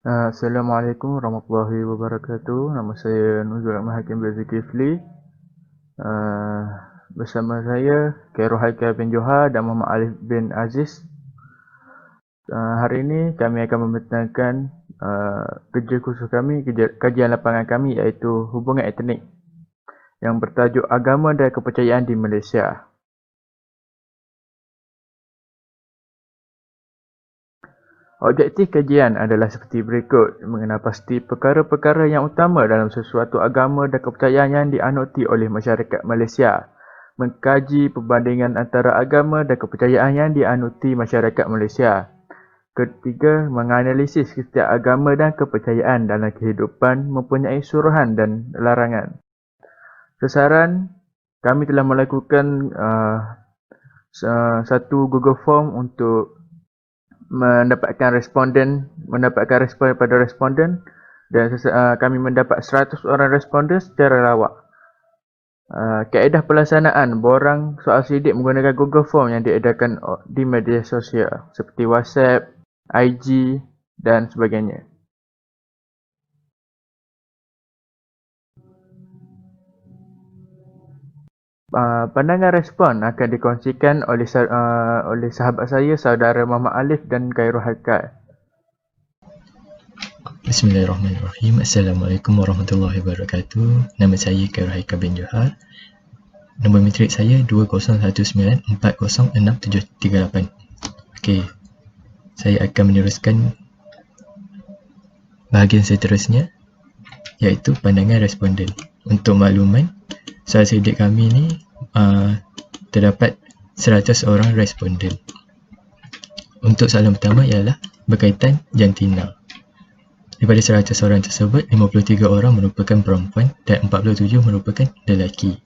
Assalamualaikum warahmatullahi wabarakatuh. Nama saya Nuzul Ahmad Hakim bin Zulkifli. Uh, Bersama saya Khairul Haikal bin Johar dan Muhammad Alif bin Aziz. Hari ini kami akan membentangkan kerja khusus kami, kajian lapangan kami iaitu hubungan etnik yang bertajuk Agama dan Kepercayaan di Malaysia. Objektif kajian adalah seperti berikut: mengenal pasti perkara-perkara yang utama dalam sesuatu agama dan kepercayaan yang dianuti oleh masyarakat Malaysia, mengkaji perbandingan antara agama dan kepercayaan yang dianuti masyarakat Malaysia. Ketiga, menganalisis setiap agama dan kepercayaan dalam kehidupan mempunyai suruhan dan larangan. Sasaran, kami telah melakukan satu Google Form untuk mendapatkan respon daripada responden, dan kami mendapat 100 orang responden secara lawak. Kaedah pelaksanaan borang soal sidik menggunakan Google Form yang diedarkan di media sosial seperti WhatsApp, IG dan sebagainya. Pandangan respon akan dikongsikan oleh sahabat saya, saudara Muhammad Alif dan Khairul Haikal. Bismillahirrahmanirrahim. Assalamualaikum warahmatullahi wabarakatuh. Nama saya Khairul Haikal bin Johar. Nombor matrik saya 2019406738. Okey. Saya akan meneruskan bahagian seterusnya, iaitu pandangan responden. Untuk makluman, soal sidik kami ni terdapat 100 orang responden. Untuk soalan pertama ialah berkaitan jantina. Daripada 100 orang tersebut, 53 orang merupakan perempuan dan 47 merupakan lelaki.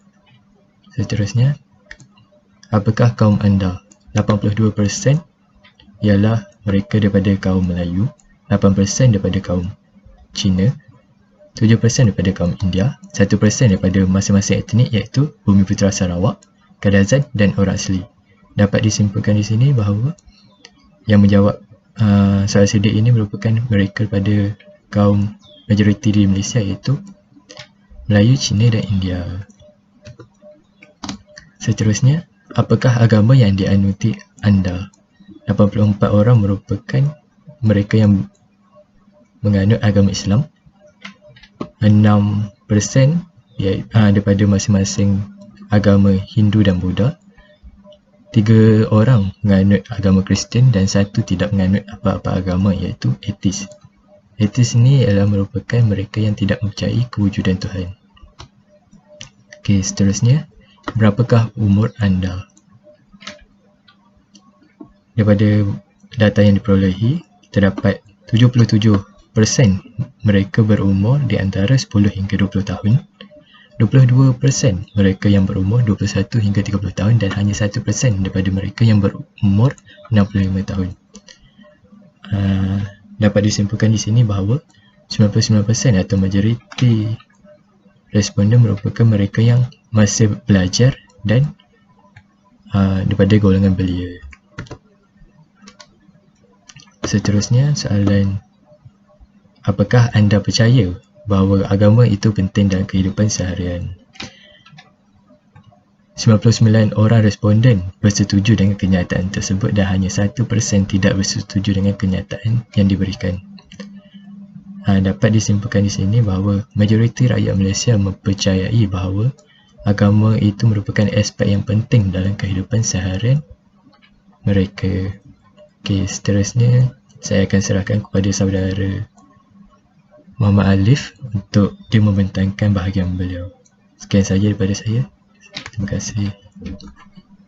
Seterusnya, apakah kaum anda? 82% ialah mereka daripada kaum Melayu, 8% daripada kaum Cina, 7% daripada kaum India, 1% daripada masing-masing etnik iaitu Bumiputera Sarawak, Kadazan dan orang asli. Dapat disimpulkan di sini bahawa yang menjawab soal sidik ini merupakan mereka pada kaum majoriti di Malaysia iaitu Melayu, Cina dan India. Seterusnya, apakah agama yang dianuti anda? 84 orang merupakan mereka yang menganut agama Islam, 6% daripada masing-masing agama Hindu dan Buddha, 3 orang menganut agama Kristian dan 1 tidak menganut apa-apa agama iaitu ateis. Ateis ini adalah merupakan mereka yang tidak mempercayai kewujudan Tuhan. Okey, seterusnya, berapakah umur anda? Daripada data yang diperolehi, terdapat 77% mereka berumur di antara 10 hingga 20 tahun, 22% mereka yang berumur 21 hingga 30 tahun dan hanya 1% daripada mereka yang berumur 65 tahun. Dapat disimpulkan di sini bahawa 99% atau majoriti responden merupakan mereka yang masih belajar dan daripada golongan belia. Seterusnya, soalan, apakah anda percaya bahawa agama itu penting dalam kehidupan seharian? 99 orang responden bersetuju dengan kenyataan tersebut dan hanya 1% tidak bersetuju dengan kenyataan yang diberikan. Dapat disimpulkan di sini bahawa majoriti rakyat Malaysia mempercayai bahawa agama itu merupakan aspek yang penting dalam kehidupan seharian mereka. Okey, seterusnya saya akan serahkan kepada saudara Muhammad Alif untuk dia membentangkan bahagian beliau. Sekian saja daripada saya. Terima kasih.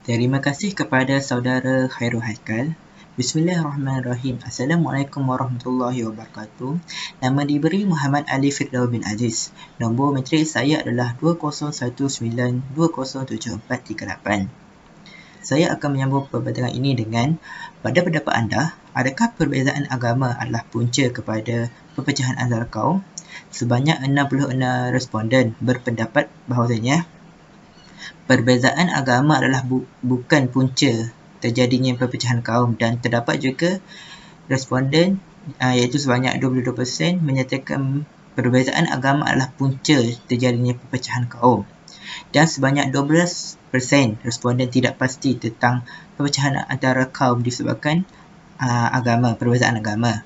Terima kasih kepada saudara Khairul Haikal. Bismillahirrahmanirrahim. Assalamualaikum warahmatullahi wabarakatuh. Nama diberi Muhammad Ali Firdaus bin Aziz. Nombor matrik saya adalah 2019207438. Saya akan menyambung perbincangan ini dengan, pada pendapat anda, adakah perbezaan agama adalah punca kepada perpecahan antara kaum? Sebanyak 66 responden berpendapat bahawasanya perbezaan agama adalah bukan punca terjadinya perpecahan kaum, dan terdapat juga responden iaitu sebanyak 22% menyatakan perbezaan agama adalah punca terjadinya perpecahan kaum. Dan sebanyak 12% responden tidak pasti tentang perpecahan antara kaum disebabkan perbezaan agama.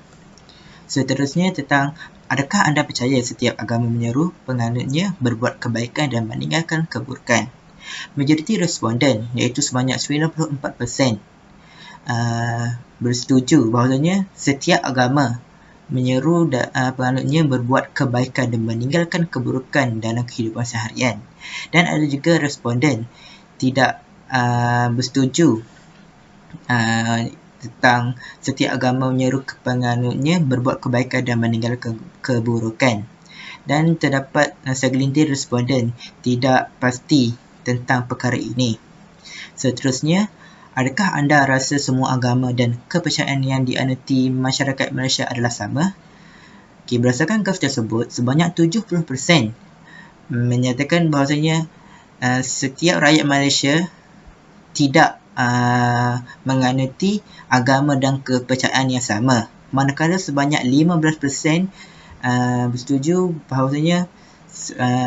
Seterusnya tentang adakah anda percaya setiap agama menyeru penganutnya berbuat kebaikan dan meninggalkan keburukan? Majoriti responden iaitu sebanyak 94% bersetuju bahawasanya setiap agama menyeru penganutnya berbuat kebaikan dan meninggalkan keburukan dalam kehidupan seharian. Dan ada juga responden tidak bersetuju tentang setiap agama menyeru penganutnya berbuat kebaikan dan meninggalkan keburukan. Dan terdapat segelintir responden tidak pasti tentang perkara ini. Seterusnya, adakah anda rasa semua agama dan kepercayaan yang dianuti masyarakat Malaysia adalah sama? Berdasarkan graf tersebut, sebanyak 70% menyatakan bahawasanya setiap rakyat Malaysia tidak menganuti agama dan kepercayaan yang sama. Manakala sebanyak 15% bersetuju bahawasanya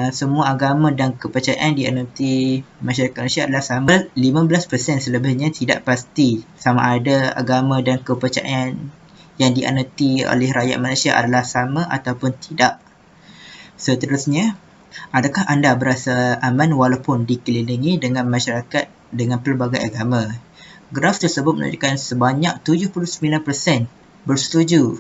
semua agama dan kepercayaan dianuti masyarakat Malaysia adalah sama. 15% selebihnya tidak pasti sama ada agama dan kepercayaan yang dianuti oleh rakyat Malaysia adalah sama ataupun tidak. Seterusnya, adakah anda berasa aman walaupun dikelilingi dengan masyarakat dengan pelbagai agama? Graf tersebut menunjukkan sebanyak 79% bersetuju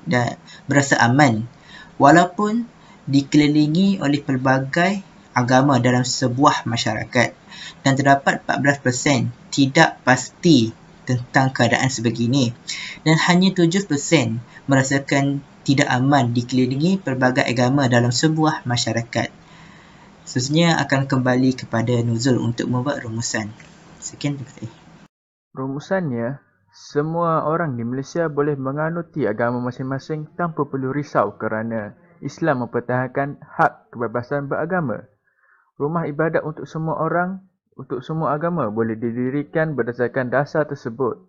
dan berasa aman walaupun dikelilingi oleh pelbagai agama dalam sebuah masyarakat, dan terdapat 14% tidak pasti tentang keadaan sebegini, dan hanya 7% merasakan tidak aman dikelilingi pelbagai agama dalam sebuah masyarakat. Seterusnya akan kembali kepada Nuzul untuk membuat rumusan. Sekian, terima kasih. Rumusannya, semua orang di Malaysia boleh menganuti agama masing-masing tanpa perlu risau kerana Islam mempertahankan hak kebebasan beragama. Rumah ibadat untuk semua orang, untuk semua agama boleh didirikan berdasarkan dasar tersebut.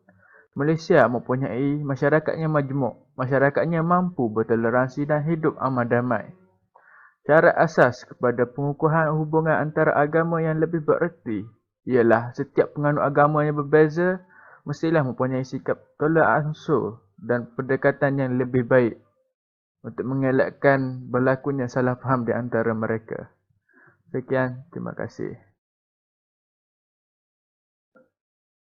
Malaysia mempunyai masyarakatnya majmuk, masyarakatnya mampu bertoleransi dan hidup aman damai. Syarat asas kepada pengukuhan hubungan antara agama yang lebih bererti ialah setiap penganut agama yang berbeza mestilah mempunyai sikap tolak ansur dan pendekatan yang lebih baik untuk mengelakkan berlakunya salah faham di antara mereka. Sekian, terima kasih.